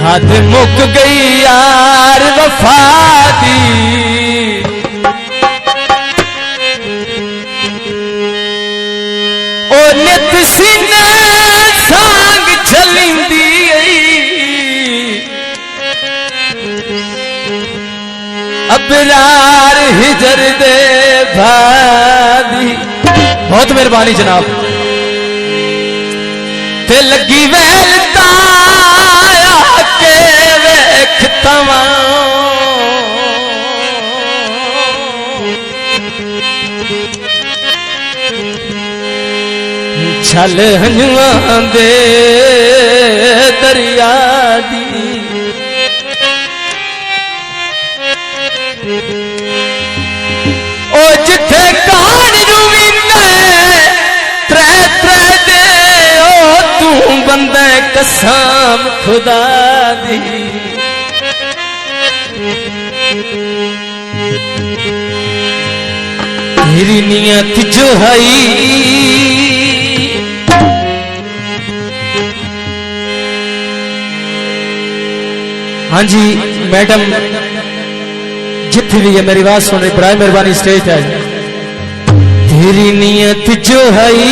हद मुक गई यार वफा दी। ओ नित सीने सांग चलिंदी अबरार हिजर दे भादी। बहुत मेहरबानी जनाब। ते लगी वैल ताया के वेख तवा छल हंजुआं दे दरिया दी। ओ जिथे कहानी रुवीने त्रै त्रै दे ओ तू बंदे कसम खुदा दी। तेरी नियत जो हई हाँ जी मैडम जिथे भी है मेरी बात सुन रही बड़ा मेहरबानी स्टेज पे आई। तेरी नियत जो हई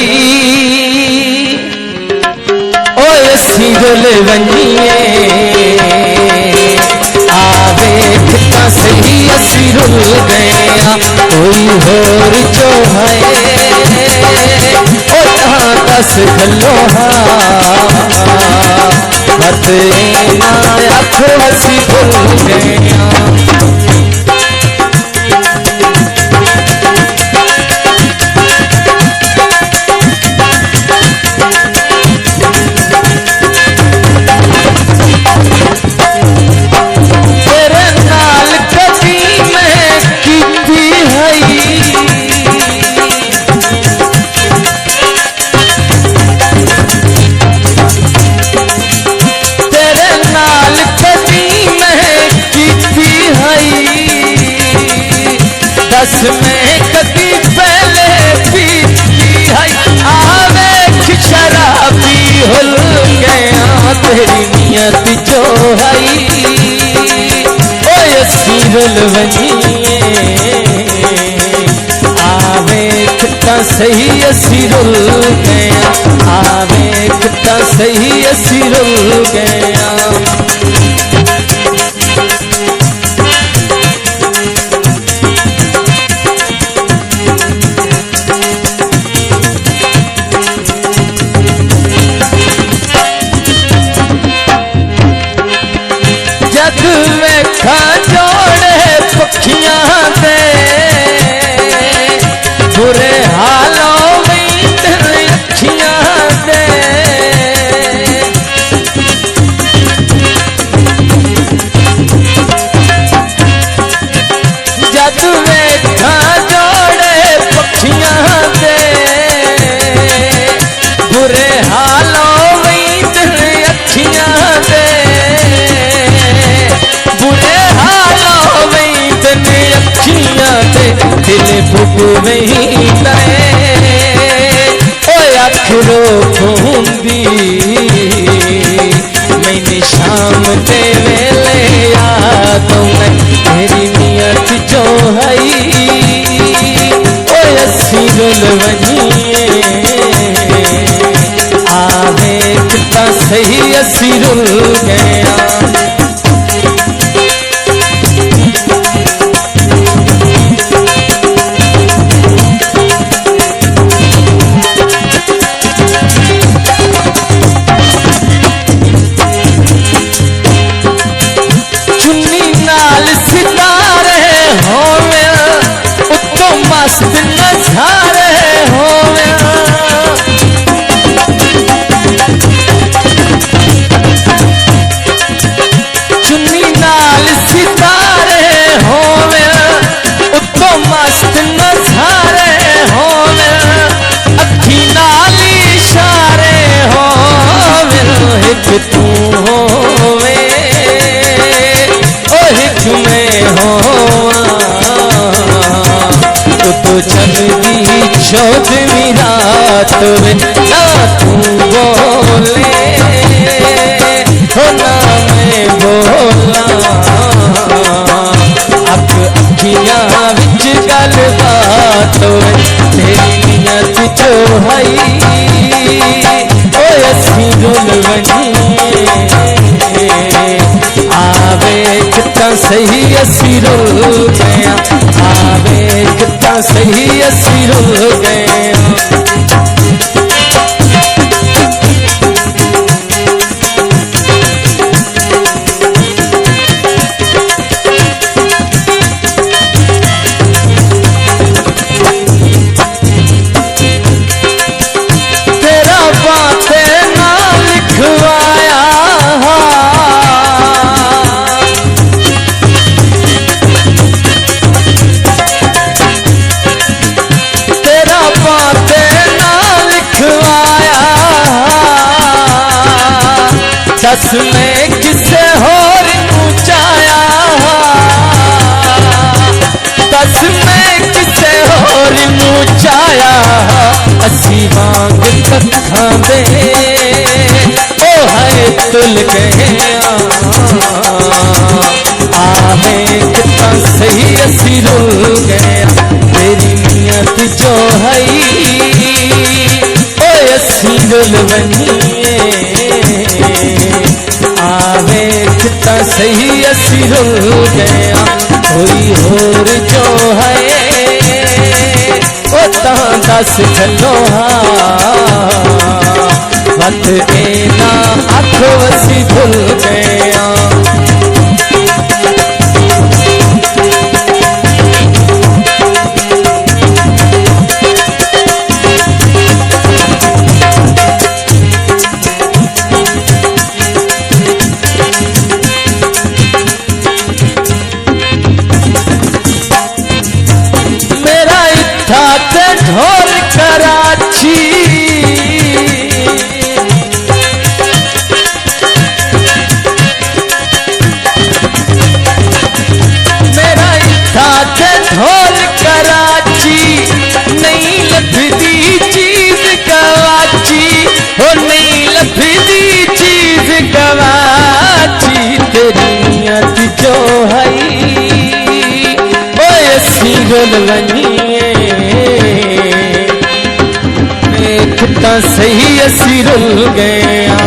ओ सीरल वनिए आवे कितना सही असी रुल गया कोई होर जो है ओ जहाँ दस गलो मत ना आखो असी भूल गया। में कदी पहले पीती है आवे शराबी हुल गया। तेरी नियत जो है ओ सीरल वनिए आवे कितना सही सिरुल गया आवे कितना सही सिरुल गया। जोड़े पखियां दे बुरे हालों में अखियां दे जद वेखा जोड़े पखियां दे बुरे हालों में अखियां दे बुरे हालों में तने अखियां दे दिल फुक नहीं लाए ओ अखरो खूंदी मैंने शाम दे वेले यादों में तेरी नियत जो हई ओ सीरल वनिए आवे कितना सही सिरुल गया। मस्त नजारे हो चुन्नी नाल सितारे हो उत्तो मस्त नजारे हो अखी नाल इशारे हो एक तू होवे ओ एक में हो तो चलती चौदहवीं रात में ना तू बोले हो ना मैं हई ओ असी रुल वनी आवे कितना सही असी रुल गया आवे कितना सही असी रुल गया दस में किसे होर ऊंचाया दस में किसे होर ऊंचाया असी वांग कथा दे ओ है तुल गया आवे कितना सही असी रुल गया तेरी नियत जो है ओ असी रुल बनी आवे कितना सही असी रुल गया कोई होर जो है ओ तहां दस चलो वत एना आखो असी भुल गया ढोल कराची मेरा इत्था थे ढोल कराची नहीं लभदी चीज गवाची हो नहीं लभदी चीज गवाची तेरी नियत जो है ओ असी रुल वनी कितना सही असी रुल गया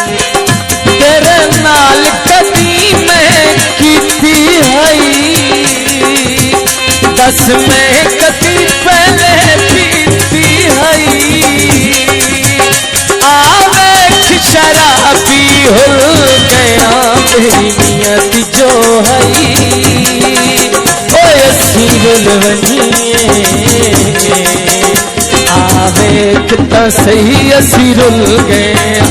तेरे नाल कदी मैं कीती हई दस में कदी पहले पीती हई आवे शराबी हो गया मेरी नियत जो हई ओ असी रुल बनी आवे कितना सही असी रुल गया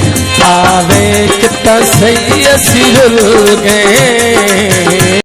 आवे कितना सही असी रुल गए